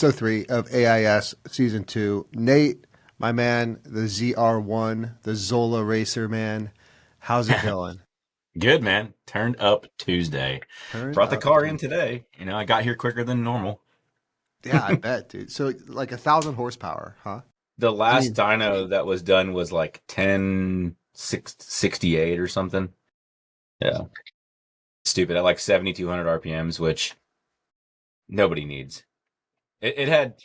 Episode 3 of AIS Season 2. Nate, my man, the ZR1, the Zola Racer man. How's it going? Good, man. Turned up Tuesday. Turned Brought the up, car in dude. today. I got here quicker than normal. Yeah, I bet, dude. So, like 1,000 horsepower, huh? The I last mean, dyno that was done was like 1068 or something. Yeah. Stupid. At like 7,200 RPMs, which nobody needs. It had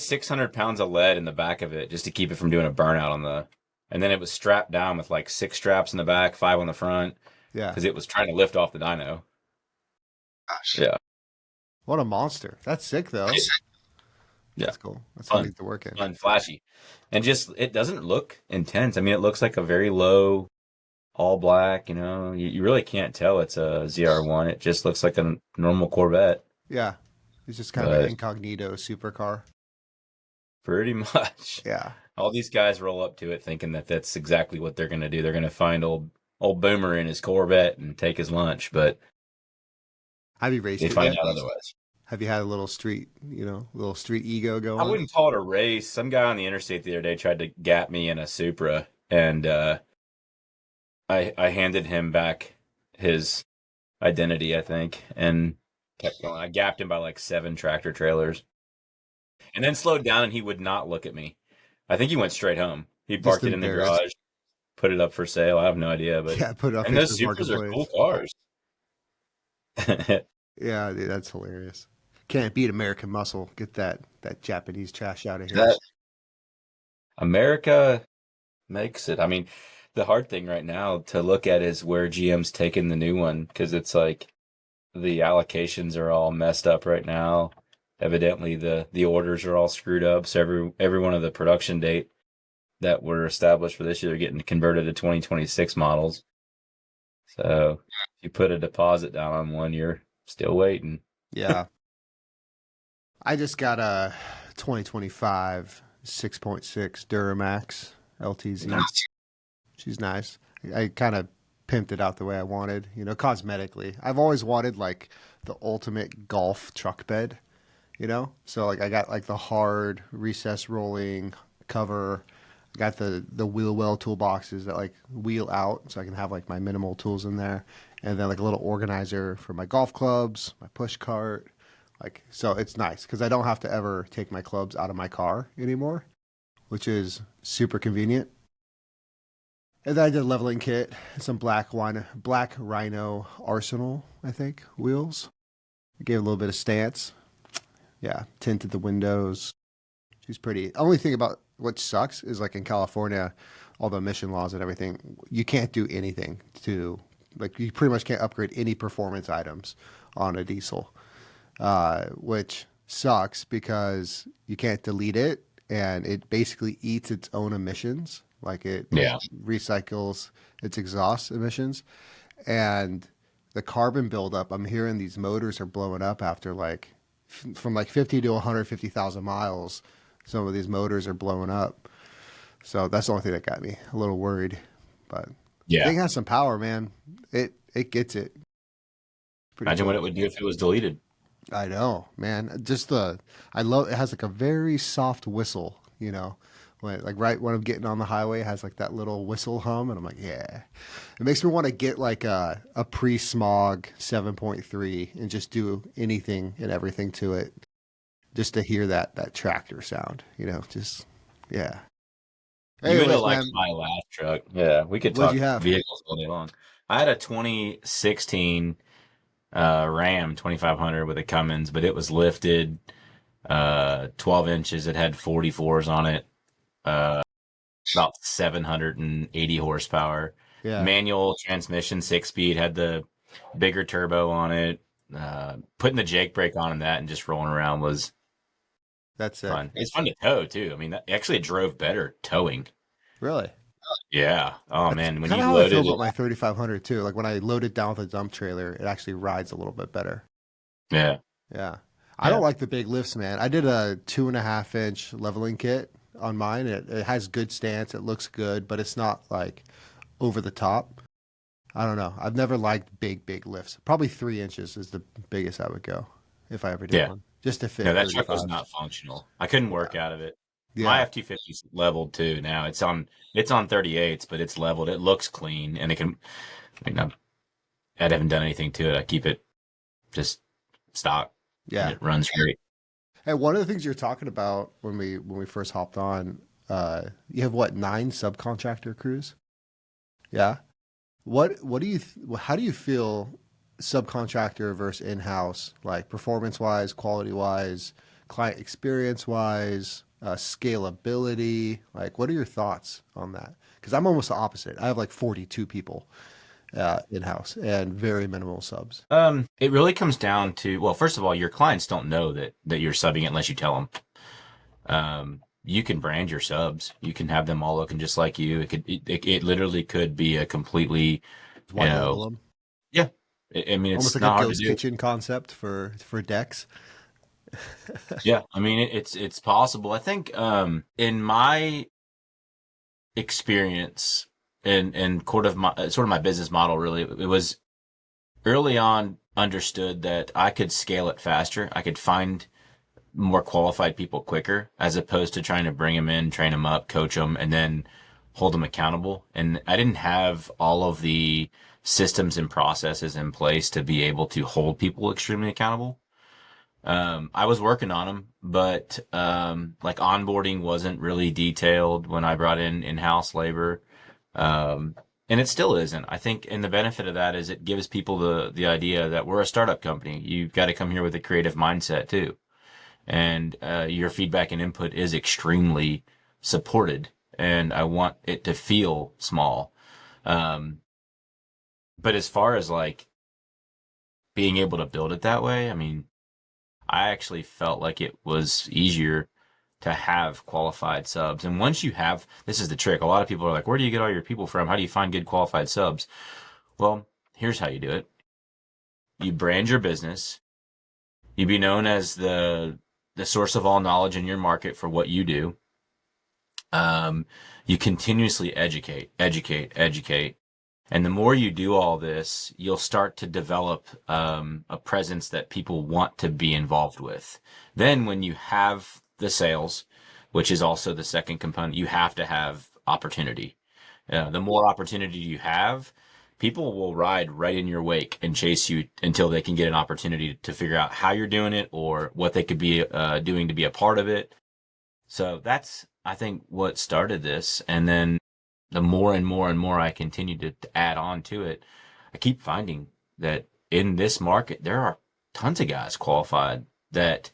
600 pounds of lead in the back of it just to keep it from doing a burnout on the. And then it was strapped down with like 6 straps in the back, 5 on the front, yeah. because it was trying to lift off the dyno. Gosh. Yeah. What a monster. That's sick, though. Yeah. That's cool. That's something Fun. to work in. Fun, flashy. And just, it doesn't look intense. I mean, it looks like a very low, all black, you really can't tell it's a ZR1. It just looks like a normal Corvette, Yeah. It's just kind of an but incognito supercar. pretty much Yeah. all these guys roll up to it thinking that that's exactly what they're going to do. They're going to find old Boomer in his Corvette and take his lunch, but Have you raced they it find yet? out otherwise. Have you had a little street, little street ego I going? wouldn't call it a race. Some guy on the interstate the other day tried to gap me in a Supra, and I handed him back his identity, I think, and kept going. I gapped him by like 7 tractor trailers, and then slowed down, and he would not look at me. I think he went straight home. He Just parked it in the embarrassed. garage, put it up for sale. I have no idea, but Yeah, put it on and those Facebook Supras are Marketplace. cool cars. Yeah, dude, that's hilarious. Can't beat American muscle. Get that Japanese trash out of here. That America makes it. I mean, the hard thing right now to look at is where GM's taking the new one, because it's like the allocations are all messed up right now. Evidently, the orders are all screwed up. So every one of the production date that were established for this year are getting converted to 2026 models. So if you put a deposit down on one, you're still waiting. Yeah. I just got a 2025 6.6 Duramax LTZ. She's nice. I kind of pimped it out the way I wanted, cosmetically. I've always wanted like the ultimate golf truck bed, So like I got like the hard recess rolling cover. I got the wheel well toolboxes that like wheel out so I can have like my minimal tools in there. And then like a little organizer for my golf clubs, my push cart. Like so it's nice because I don't have to ever take my clubs out of my car anymore, which is super convenient. And then I did a leveling kit, some black Rhino Arsenal, I think, wheels. I gave a little bit of stance. Yeah, tinted the windows. She's pretty. Only thing about what sucks is like in California, all the emission laws and everything, you can't do anything to, like, you pretty much can't upgrade any performance items on a diesel, which sucks because you can't delete it and it basically eats its own emissions. Like it Yeah. recycles its exhaust emissions and the carbon buildup. I'm hearing these motors are blowing up after like from like 50 to 150,000 miles. Some of these motors are blowing up. So that's the only thing that got me a little worried. But Yeah. thing has some power, man. It gets it. Pretty Imagine cool. what it would do if it was deleted. I know, man. I love it has like a very soft whistle, like right when I'm getting on the highway, it has like that little whistle hum, and I'm like, yeah. It makes me want to get like a pre-smog 7.3 and just do anything and everything to it, just to hear that tractor sound, just yeah. You would have Anyways, liked man, my last truck. Yeah, we could what'd you talk have? vehicles all day long. I had a 2016 Ram 2500 with a Cummins, but it was lifted 12 inches. It had 44s on it, about 780 horsepower. Yeah, Manual transmission, 6-speed, had the bigger turbo on it. Putting the Jake brake on and that and just rolling around was that's it. fun. It's fun to tow too. I mean, actually it drove better towing. Really. Yeah. Oh That's man, when kind of you how I feel loaded it. about my 3500 too. Like when I load it down with a dump trailer, it actually rides a little bit better. Yeah. Yeah. I Yeah. don't like the big lifts, man. I did a 2.5 inch leveling kit on mine. It has good stance. It looks good, but it's not like over the top. I don't know. I've never liked big lifts. Probably 3 inches is the biggest I would go if I ever did Yeah. one. just to No, fit that truck was 35s. not functional. I couldn't work out of it. My Yeah. F-250's leveled too now. It's on 38s, but it's leveled. It looks clean, and it can. I mean, I haven't done anything to it. I keep it just stock, and Yeah. it runs great. And one of the things you're talking about when we first hopped on, you have what, 9 subcontractor crews? Yeah. What do you how do you feel subcontractor versus in-house, like performance wise, quality wise, client experience wise, scalability? Like, what are your thoughts on that? Because I'm almost the opposite. I have like 42 people in-house and very minimal subs. It really comes down to, well, first of all, your clients don't know that you're subbing it unless you tell them. You can brand your subs. You can have them all looking just like you. It literally could be a completely, you White know, label them, yeah. I mean, almost it's like a not hard to ghost do. kitchen concept for decks. Yeah, I mean, it's possible. I think, in my experience and sort of my business model, really, it was early on understood that I could scale it faster. I could find more qualified people quicker as opposed to trying to bring them in, train them up, coach them, and then hold them accountable. And I didn't have all of the systems and processes in place to be able to hold people extremely accountable. I was working on them, but like onboarding wasn't really detailed when I brought in in-house labor. Um, and it still isn't. I think, and the benefit of that is it gives people the idea that we're a startup company. You've got to come here with a creative mindset too, and your feedback and input is extremely supported. And I want it to feel small. Um, but as far as like being able to build it that way, I mean, I actually felt like it was easier to have qualified subs. And once you have, this is the trick. A lot of people are like, where do you get all your people from? How do you find good qualified subs? Well, here's how you do it. You brand your business. You be known as the source of all knowledge in your market for what you do. Um, you continuously educate, educate, educate. And the more you do all this, you'll start to develop a presence that people want to be involved with. Then, when you have the sales, which is also the second component, you have to have opportunity. The more opportunity you have, people will ride right in your wake and chase you until they can get an opportunity to figure out how you're doing it or what they could be doing to be a part of it. So that's, I think, what started this. And then the more and more and more I continue to add on to it, I keep finding that in this market, there are tons of guys qualified that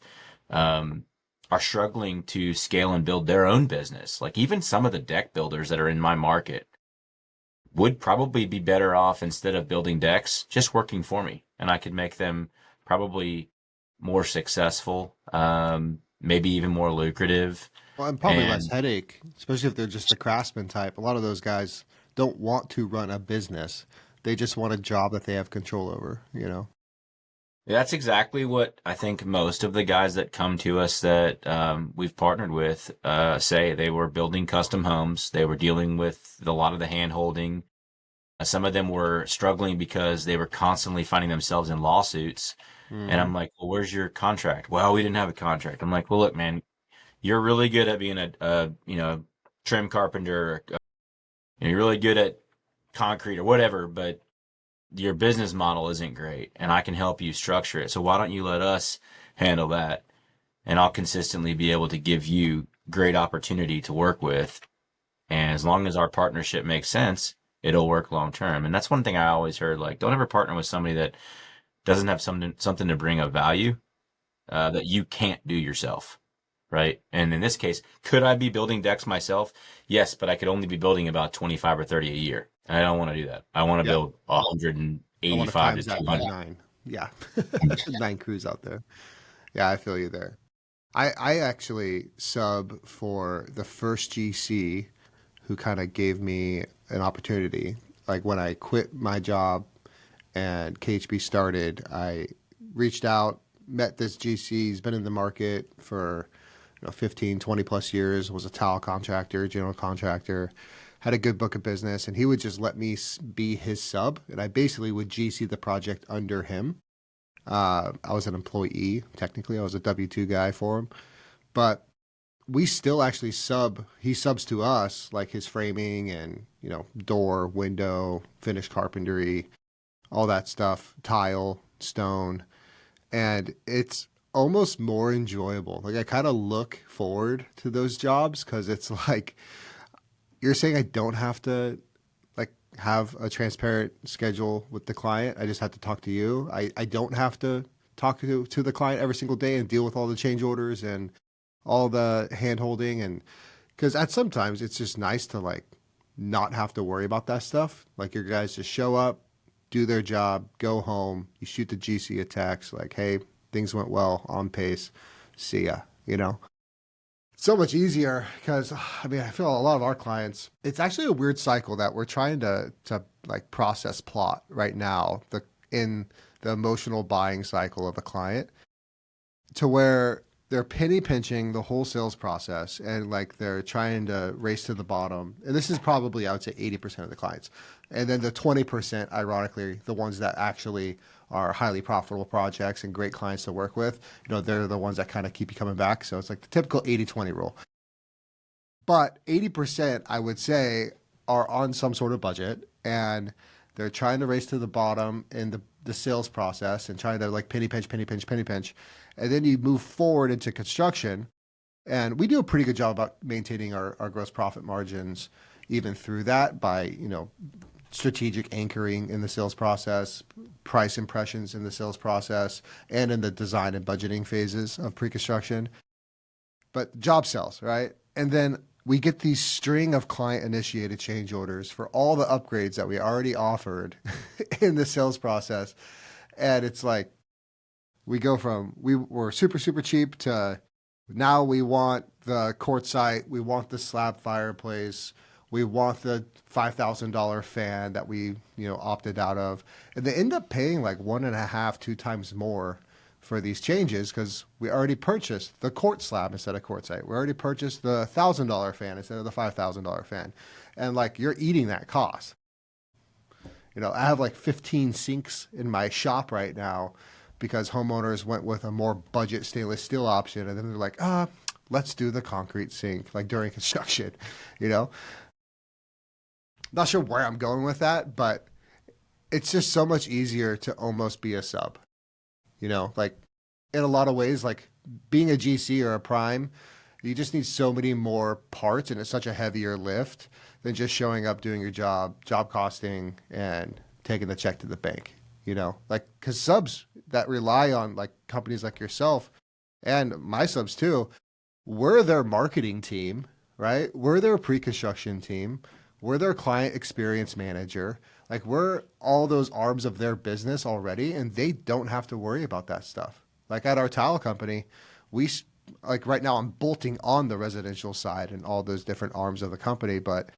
um, are struggling to scale and build their own business. Like even some of the deck builders that are in my market would probably be better off instead of building decks, just working for me. And I could make them probably more successful, maybe even more lucrative. Well, and probably less And headache, especially if they're just the craftsman type. A lot of those guys don't want to run a business. They just want a job that they have control over, you know? that's exactly what I think most of the guys that come to us that we've partnered with say. They were building custom homes. They were dealing with a lot of the hand holding. Some of them were struggling because they were constantly finding themselves in lawsuits. And Hmm. I'm like, well, where's your contract? Well, we didn't have a contract. I'm like, well, look, man, you're really good at being a trim carpenter. You're really good at concrete or whatever, but your business model isn't great and I can help you structure it. So why don't you let us handle that? And I'll consistently be able to give you great opportunity to work with. And as long as our partnership makes sense, it'll work long term. And that's one thing I always heard, like, don't ever partner with somebody that doesn't have something to bring of value that you can't do yourself. Right. And in this case, could I be building decks myself? Yes, but I could only be building about 25 or 30 a year. And I don't want to do that. I want to Yep. build I want to 185 to times that by 200. 9. Yeah. 9 crews out there. Yeah, I feel you there. I actually sub for the first GC who kind of gave me an opportunity. Like when I quit my job and KHB started, I reached out, met this GC. He's been in the market for 15, 20 plus years, was a tile contractor, general contractor, had a good book of business, and he would just let me be his sub. And I basically would GC the project under him. I was an employee. Technically, I was a W-2 guy for him. But we still actually he subs to us, like his framing and, door, window, finished carpentry, all that stuff, tile, stone. And it's almost more enjoyable. Like I kind of look forward to those jobs because it's like you're saying I don't have to like have a transparent schedule with the client. I just have to talk to you. I don't have to talk to the client every single day and deal with all the change orders and all the hand holding. And because at sometimes it's just nice to like not have to worry about that stuff. Like your guys just show up, do their job, go home, you shoot the GC a text like, hey, things went well, on pace, see ya, So much easier because I mean I feel a lot of our clients. It's actually a weird cycle that we're trying to like process plot right now. In the emotional buying cycle of a client to where they're penny pinching the whole sales process and like they're trying to race to the bottom. And this is probably I would say 80% of the clients, and then the 20%, ironically, the ones that actually are highly profitable projects and great clients to work with, they're the ones that kind of keep you coming back. So it's like the typical 80-20 rule. But 80%, I would say, are on some sort of budget and they're trying to race to the bottom in the sales process and trying to like penny pinch, penny pinch, penny pinch. And then you move forward into construction. And we do a pretty good job about maintaining our gross profit margins even through that by, strategic anchoring in the sales process, price impressions in the sales process, and in the design and budgeting phases of pre-construction. But job sells, right? And then we get these string of client initiated change orders for all the upgrades that we already offered in the sales process. And it's like we go from we were super, super cheap to now we want the quartzite, we want the slab fireplace, we want the $5,000 fan that we, opted out of. And they end up paying like 1.5, 2 times more for these changes because we already purchased the quartz slab instead of quartzite. We already purchased the $1,000 fan instead of the $5,000 fan. And like you're eating that cost. I have like 15 sinks in my shop right now because homeowners went with a more budget stainless steel option. And then they're like, let's do the concrete sink like during construction, Not sure where I'm going with that, but it's just so much easier to almost be a sub. Like in a lot of ways, like being a GC or a prime, you just need so many more parts and it's such a heavier lift than just showing up, doing your job costing, and taking the check to the bank, like because subs that rely on like companies like yourself and my subs too, we're their marketing team, right? We're their pre-construction team. We're their client experience manager. Like we're all those arms of their business already, and they don't have to worry about that stuff. Like at our tile company, like right now I'm bolting on the residential side and all those different arms of the company, but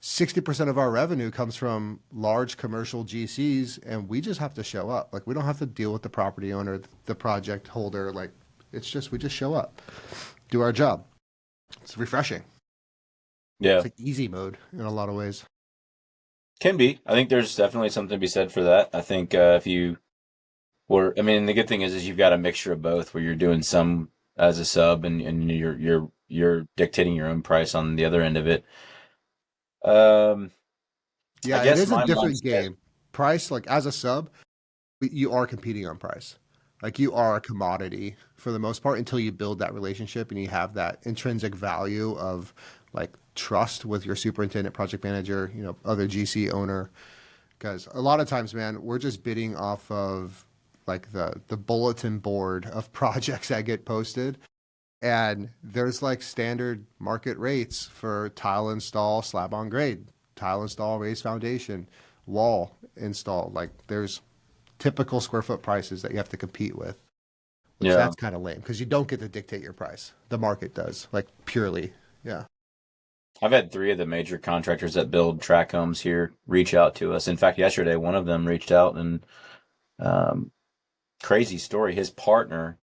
60% of our revenue comes from large commercial GCs, and we just have to show up. Like we don't have to deal with the property owner, the project holder. Like we just show up, do our job. It's refreshing. Yeah. It's like easy mode in a lot of ways. Can be. I think there's definitely something to be said for that. I think if you were, I mean, the good thing is you've got a mixture of both, where you're doing some as a sub and you're dictating your own price on the other end of it. Yeah, I it guess is a my different mindset. game. Price, like as a sub, you are competing on price. Like you are a commodity for the most part until you build that relationship and you have that intrinsic value of like trust with your superintendent, project manager, other GC owner. Because a lot of times, man, we're just bidding off of like the bulletin board of projects that get posted. And there's like standard market rates for tile install, slab on grade, tile install, raised foundation, wall install. Like there's typical square foot prices that you have to compete with, which Yeah. that's kind of lame because you don't get to dictate your price. The market does, like purely. Yeah. I've had 3 of the major contractors that build track homes here reach out to us. In fact, yesterday, one of them reached out and, um, crazy story. His partner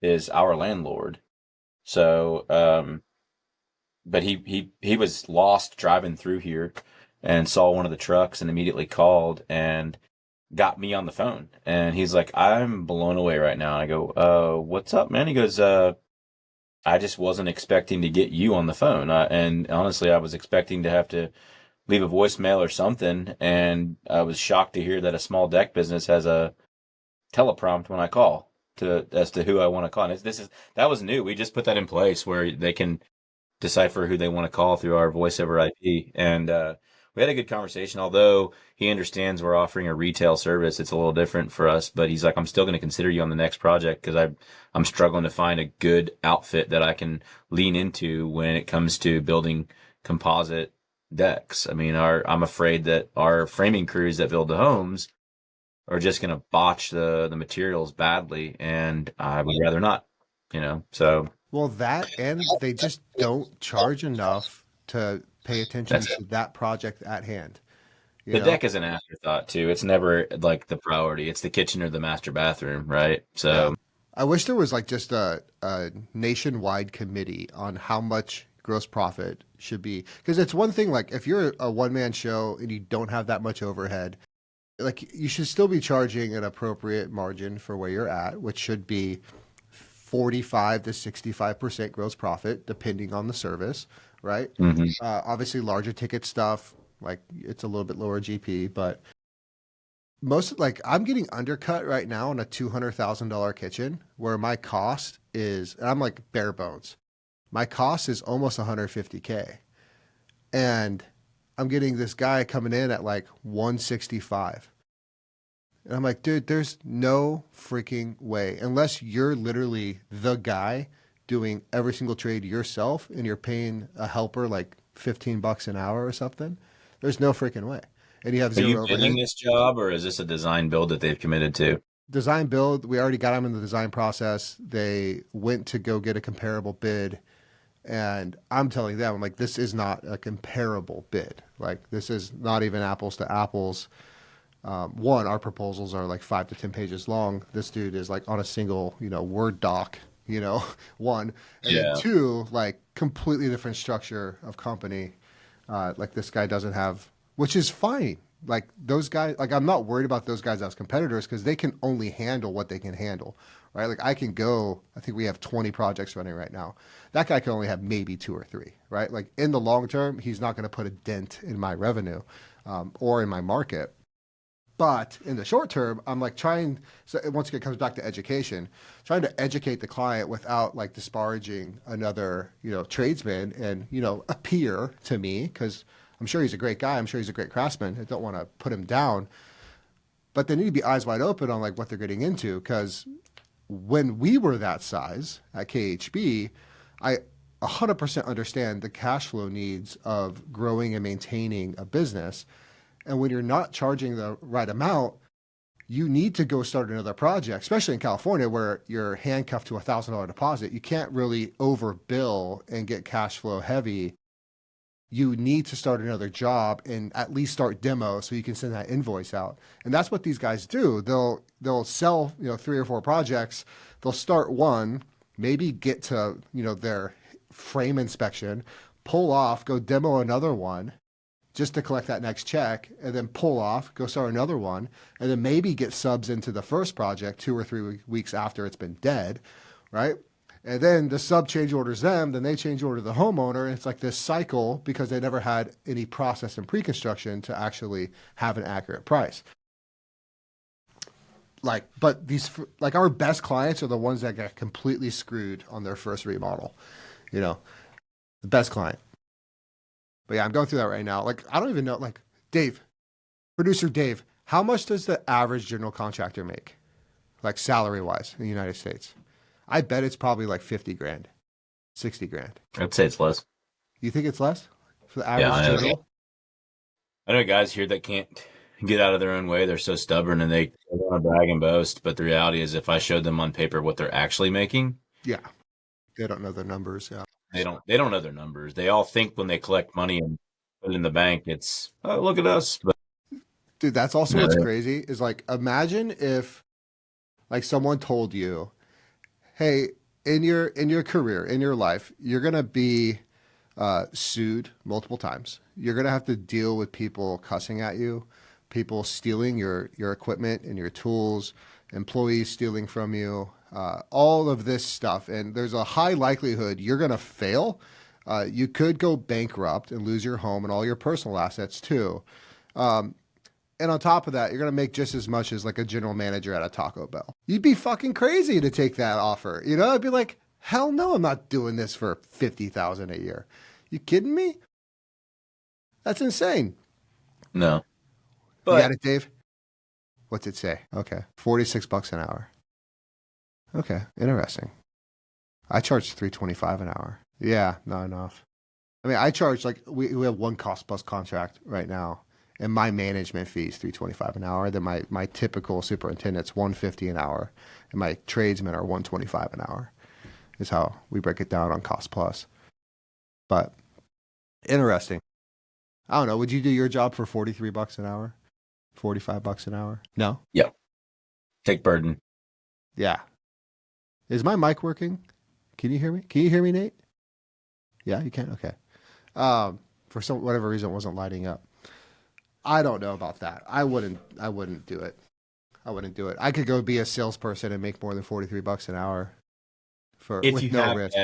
is our landlord. So, but he was lost driving through here and saw one of the trucks and immediately called, and got me on the phone. And he's like, I'm blown away right now. And I go, what's up, man? He goes, I just wasn't expecting to get you on the phone. And honestly, I was expecting to have to leave a voicemail or something. And I was shocked to hear that a small deck business has a teleprompt when I call to as to who I want to call. And that was new. We just put that in place where they can decipher who they want to call through our voice over IP. And we had a good conversation. Although he understands we're offering a retail service, it's a little different for us. But he's like, I'm still going to consider you on the next project because I'm struggling to find a good outfit that I can lean into when it comes to building composite decks. I mean, I'm afraid that our framing crews that build the homes are just going to botch the materials badly, and I would rather not, So Well, that and they just don't charge enough to pay attention that's it. to that project at hand. You The know? deck is an afterthought too. It's never like the priority. It's the kitchen or the master bathroom, right? Yeah. So I wish there was like just a nationwide committee on how much gross profit should be. Because it's one thing, like if you're a one man show and you don't have that much overhead, like you should still be charging an appropriate margin for where you're at, which should be 45 to 65% gross profit, depending on the service, right? mhm. Obviously, larger ticket stuff, like it's a little bit lower GP, but most like I'm getting undercut right now on a $200,000 kitchen where my cost is, and I'm like bare bones. My cost is almost 150K. And I'm getting this guy coming in at like 165. And I'm like, dude, there's no freaking way. Unless you're literally the guy doing every single trade yourself and you're paying a helper like 15 bucks an hour or something, there's no freaking way. And you have Are you zero bidding overhead. this job, or is this a design build that they've committed to? Design build, we already got them in the design process. They went to go get a comparable bid. And I'm telling them, I'm like, this is not a comparable bid. Like, this is not even apples to apples. One, our proposals are like 5 to 10 pages long. This dude is like on a single, Word doc, one. And then Yeah. two, like completely different structure of company. Like this guy doesn't have, which is fine. Like those guys, like I'm not worried about those guys as competitors because they can only handle what they can handle, right? Like I can go, I think we have 20 projects running right now. That guy can only have maybe two or three, right? Like in the long term, he's not going to put a dent in my revenue or in my market. But in the short term, I'm like trying. So once again, it comes back to education, trying to educate the client without like disparaging another, tradesman and a peer to me because I'm sure he's a great guy. I'm sure he's a great craftsman. I don't want to put him down, but they need to be eyes wide open on like what they're getting into because when we were that size at KHB, I 100% understand the cash flow needs of growing and maintaining a business. And when you're not charging the right amount, you need to go start another project, especially in California where you're handcuffed to $1,000 deposit. You can't really overbill and get cash flow heavy. You need to start another job and at least start demo so you can send that invoice out. And that's what these guys do. They'll sell, 3 or 4 projects. They'll start one, maybe get to, their frame inspection, pull off, go demo another one just to collect that next check and then pull off, go start another one, and then maybe get subs into the first project 2 or 3 weeks after it's been dead, right? And then the sub change orders them, then they change order the homeowner. And it's like this cycle because they never had any process and pre-construction to actually have an accurate price. Like, but like our best clients are the ones that got completely screwed on their first remodel, the best client. But yeah, I'm going through that right now. Like, I don't even know, like, Dave, producer Dave, how much does the average general contractor make? Like, salary wise in the United States? I bet it's probably like 50 grand, 60 grand. I'd say it's less. You think it's less for the Yeah, average I know. general? I know guys here that can't get out of their own way. They're so stubborn and they want to brag and boast. But the reality is, if I showed them on paper what they're actually making, Yeah. They don't know their numbers. Yeah. they don't know their numbers. They all think when they collect money and put it in the bank, it's, oh, look at us. But Dude, that's also no, what's crazy is like, imagine if like someone told you, hey, in your career, in your life, you're gonna be sued multiple times. You're gonna have to deal with people cussing at you, people stealing your equipment and your tools, employees stealing from you, all of this stuff. And there's a high likelihood you're going to fail. You could go bankrupt and lose your home and all your personal assets too. And on top of that, you're going to make just as much as like a general manager at a Taco Bell. You'd be fucking crazy to take that offer. You know, I'd be like, hell no, I'm not doing this for $50,000 a year. You kidding me? That's insane. No. You got it, Dave? What's it say? Okay. $46 an hour. Okay. Interesting. I charge $3.25 an hour. Yeah, not enough. I mean, I charge like we have one cost plus contract right now, and my management fee is $3.25 an hour. Then my typical superintendent's $150 an hour, and my tradesmen are $125 an hour. Is how we break it down on cost plus. But interesting. I don't know. Would you do your job for $43 an hour? $45 an hour? No? Yep. Take burden. Yeah. Is my mic working? Can you hear me? Can you hear me, Nate? Yeah, you can? Okay. For some whatever reason, it wasn't lighting up. I don't know about that. I wouldn't do it. I wouldn't do it. I could go be a salesperson and make more than $43 an hour with no risk.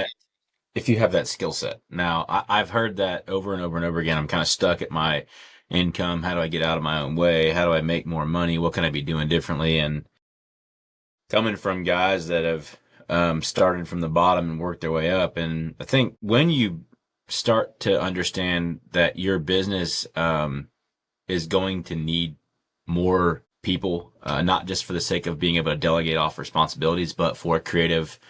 If you have that skill set. Now, I've heard that over and over and over again. I'm kind of stuck at my income. How do I get out of my own way? How do I make more money? What can I be doing differently? And coming from guys that have started from the bottom and worked their way up. And I think when you start to understand that your business is going to need more people, not just for the sake of being able to delegate off responsibilities, but for a creative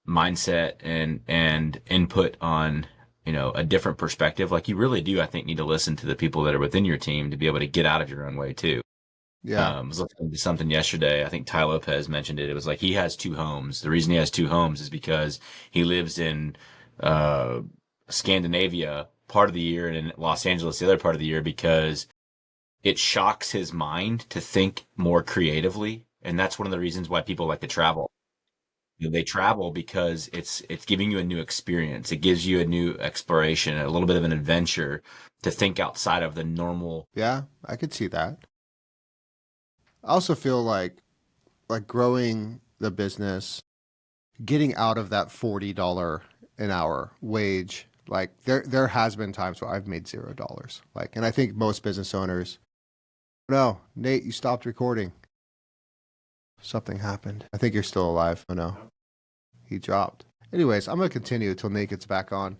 mindset and input on, a different perspective. Like you really do, I think, need to listen to the people that are within your team to be able to get out of your own way too. Yeah. I was listening to something yesterday. I think Ty Lopez mentioned it. It was like he has 2 homes. The reason he has 2 homes is because he lives in Scandinavia part of the year and in Los Angeles the other part of the year, because it shocks his mind to think more creatively. And that's one of the reasons why people like to travel. They travel because it's giving you a new experience. It gives you a new exploration, a little bit of an adventure to think outside of the normal. Yeah, I could see that. I also feel like growing the business, getting out of that $40 an hour wage, like there has been times where I've made $0. And I think most business owners, no, Nate, you stopped recording. Something happened. I think you're still alive. Oh no, he dropped. Anyways, I'm going to continue until Nate gets back on.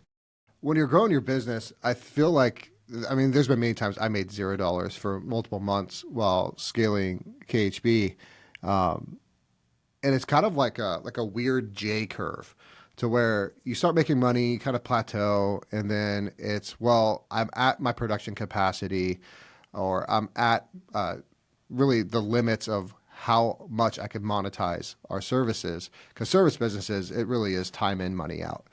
When you're growing your business, I feel like, there's been many times I made $0 for multiple months while scaling KHB. And it's kind of like a weird J curve to where you start making money, kind of plateau, and then it's, well, I'm at my production capacity, or I'm at really the limits of how much I can monetize our services. Because service businesses, it really is time in, money out.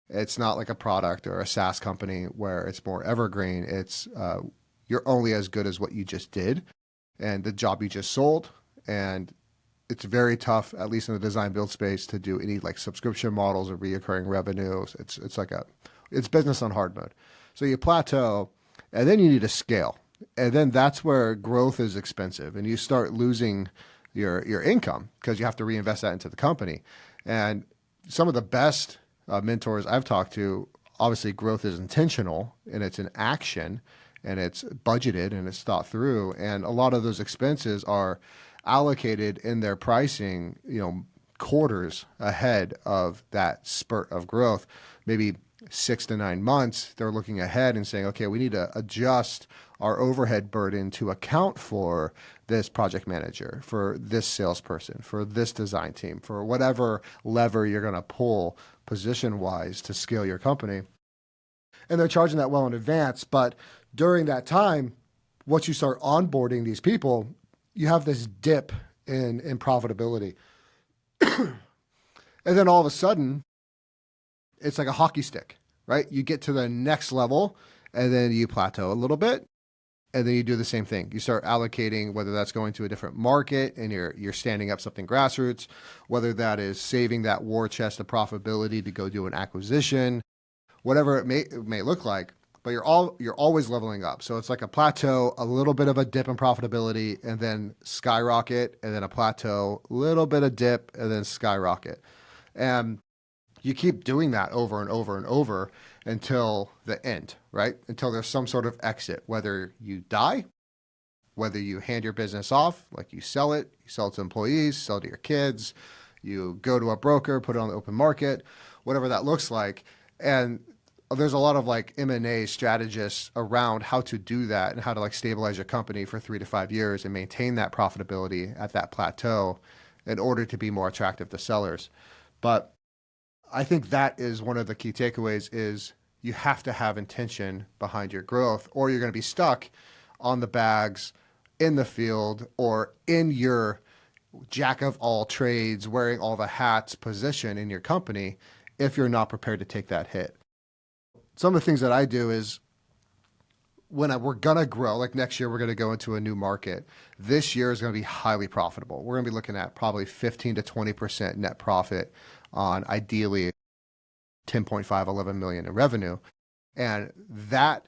It's not like a product or a SaaS company where it's more evergreen. It's you're only as good as what you just did and the job you just sold. And it's very tough, at least in the design build space, to do any like subscription models or reoccurring revenues. It's business on hard mode. So you plateau, and then you need to scale. And then that's where growth is expensive, and you start losing your income because you have to reinvest that into the company. And some of the best mentors I've talked to, obviously growth is intentional and it's an action and it's budgeted and it's thought through. And a lot of those expenses are allocated in their pricing, quarters ahead of that spurt of growth, maybe 6 to 9 months. They're looking ahead and saying, okay, we need to adjust our overhead burden to account for this project manager, for this salesperson, for this design team, for whatever lever you're going to pull position-wise to scale your company. And they're charging that well in advance. But during that time, once you start onboarding these people, you have this dip in profitability. And then all of a sudden, it's like a hockey stick, right? You get to the next level and then you plateau a little bit. And then you do the same thing. You start allocating, whether that's going to a different market and you're standing up something grassroots, whether that is saving that war chest of profitability to go do an acquisition, whatever it may look like. but you're always leveling up. So it's like a plateau, a little bit of a dip in profitability, and then skyrocket, and then a plateau, little bit of dip, and then skyrocket. And you keep doing that over and over and over until the end, right? Until there's some sort of exit, whether you die, whether you hand your business off, like you sell it to employees, sell it to your kids, you go to a broker, put it on the open market, whatever that looks like. And there's a lot of like M&A strategists around how to do that and how to like stabilize your company for 3 to 5 years and maintain that profitability at that plateau in order to be more attractive to sellers. But I think that is one of the key takeaways is you have to have intention behind your growth, or you're going to be stuck on the bags in the field or in your jack of all trades, wearing all the hats position in your company if you're not prepared to take that hit. Some of the things that I do is we're going to grow, like next year, we're going to go into a new market. This year is going to be highly profitable. We're going to be looking at probably 15 to 20% net profit on ideally 10.5, 11 million in revenue. And that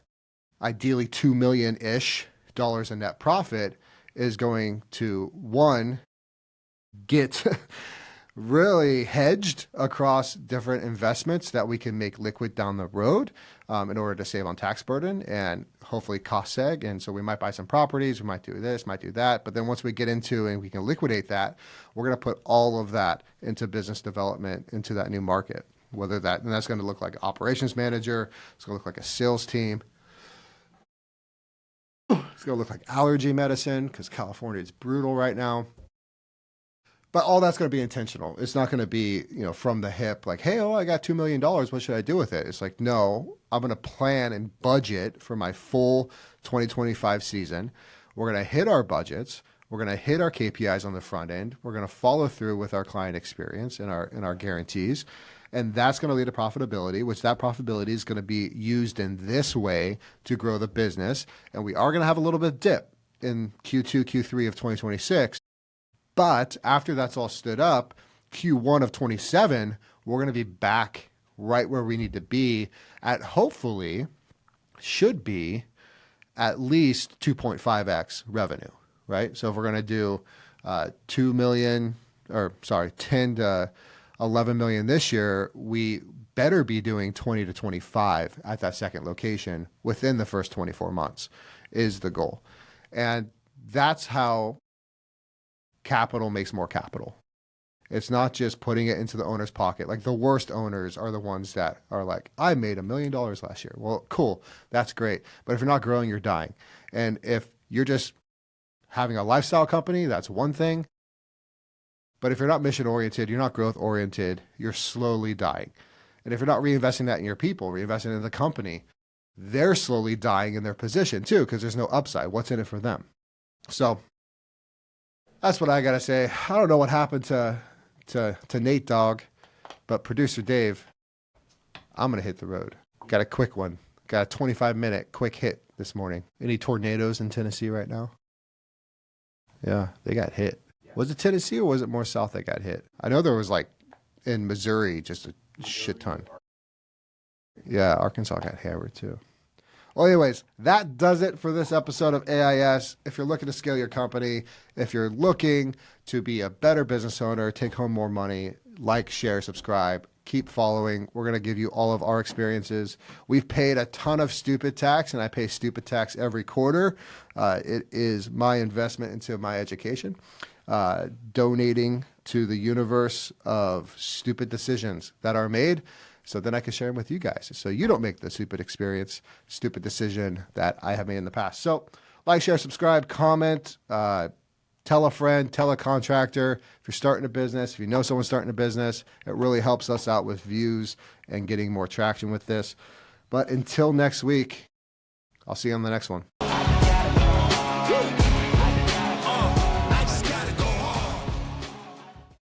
ideally $2 million-ish in net profit is going to, one, get really hedged across different investments that we can make liquid down the road in order to save on tax burden and hopefully cost seg. And so we might buy some properties, we might do this, might do that. But then once we get into and we can liquidate that, we're going to put all of that into business development, into that new market. And that's going to look like an operations manager, it's going to look like a sales team. It's going to look like allergy medicine because California is brutal right now. But all that's going to be intentional. It's not going to be, from the hip, like, hey, I got $2 million. What should I do with it? It's like, no, I'm going to plan and budget for my full 2025 season. We're going to hit our budgets. We're going to hit our KPIs on the front end. We're going to follow through with our client experience and our guarantees. And that's going to lead to profitability, which that profitability is going to be used in this way to grow the business. And we are going to have a little bit of dip in Q2, Q3 of 2026. But after that's all stood up, Q1 of 27, we're going to be back right where we need to be at hopefully should be at least 2.5x revenue, right? So if we're going to do 10 to 11 million this year, we better be doing 20 to 25 at that second location within the first 24 months is the goal. And that's how capital makes more capital. It's not just putting it into the owner's pocket. Like the worst owners are the ones that are like, I made $1 million last year. Well, cool. That's great. But if you're not growing, you're dying. And if you're just having a lifestyle company, that's one thing. But if you're not mission oriented, you're not growth oriented, you're slowly dying. And if you're not reinvesting that in your people, reinvesting in the company, they're slowly dying in their position too, because there's no upside. What's in it for them? So that's what I got to say. I don't know what happened to Nate Dogg, but producer Dave, I'm going to hit the road. Got a quick one. Got a 25-minute quick hit this morning. Any tornadoes in Tennessee right now? Yeah, they got hit. Was it Tennessee or was it more south that got hit? I know there was like in Missouri, just a shit ton. Yeah, Arkansas got hammered too. Well, anyways, that does it for this episode of AIS. If you're looking to scale your company, if you're looking to be a better business owner, take home more money, like, share, subscribe, keep following. We're going to give you all of our experiences. We've paid a ton of stupid tax, and I pay stupid tax every quarter. It is my investment into my education, donating to the universe of stupid decisions that are made. So then I can share them with you guys. So you don't make the stupid decision that I have made in the past. So like, share, subscribe, comment, tell a friend, tell a contractor. If you're starting a business, if you know someone starting a business, it really helps us out with views and getting more traction with this. But until next week, I'll see you on the next one.